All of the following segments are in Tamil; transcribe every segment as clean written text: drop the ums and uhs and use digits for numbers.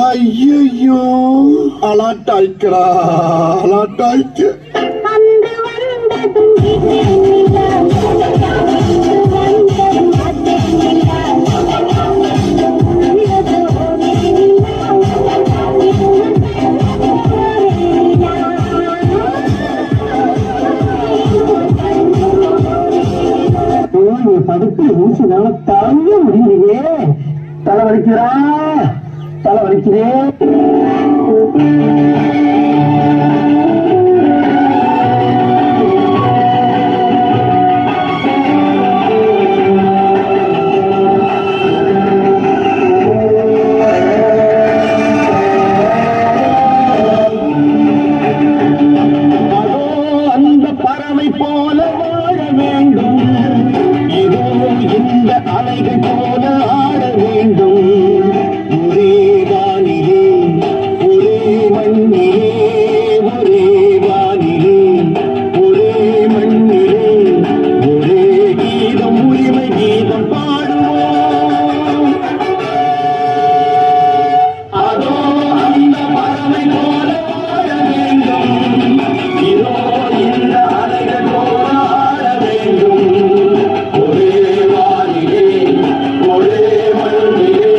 ஐயோ அலாட்டாய்க்கடா அலாட்டாய்க்கு படுத்து ஊசினால தாங்க முடியலையே. தலை வலிக்கிறா தலை வலிக்கிறேன். அந்த பறவை போல வாழ வேண்டும், இதோ இந்த அலைகள் போல ஆட வேண்டும். ஒரே வானிலே ஒரே மண்ணிலே, ஒரே வானிலே ஒரே மண்ணிலே, ஒரே கீதம் உரிமை கீதம் பாடுவோம். அதோ அந்த பறவை போல வாழ வேண்டும், இதோ இந்த அலைகள் போல ஆட வேண்டும். ஒரே வானிலே ஒரே மண்ணிலே,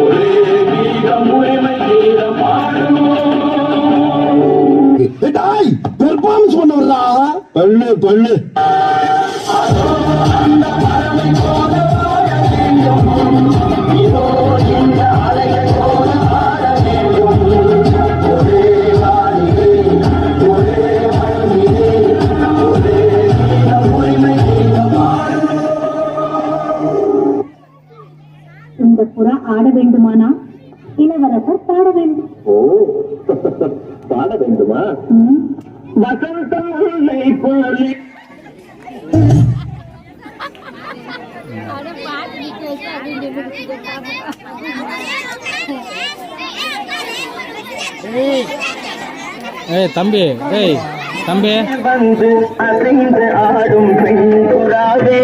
ஒரே கீதம் உரிமை கீதம் பாடுவோம். பெர்ஃபார்மன்ஸ் பண்ண வர்றா பல்லு பல்லு. அதோ அந்த பறவை போல வாழ வேண்டும், இதோ இந்த அலைகள் போல ஆட வேண்டும். ஒரே வானிலே ஒரே மண்ணிலே, ஒரே கீதம் உரிமை கீதம் பாடுவோம். இந்த புறா ஆட வேண்டுமானா இளவரசர் பாட வேண்டும். ஓ பாட வேண்டுமா? வசந்தம் உள்ளே போலே. ஏய் தம்பி, ஏய் தம்பி, வந்து அசைந்து ஆடும் பெண் புறாவே.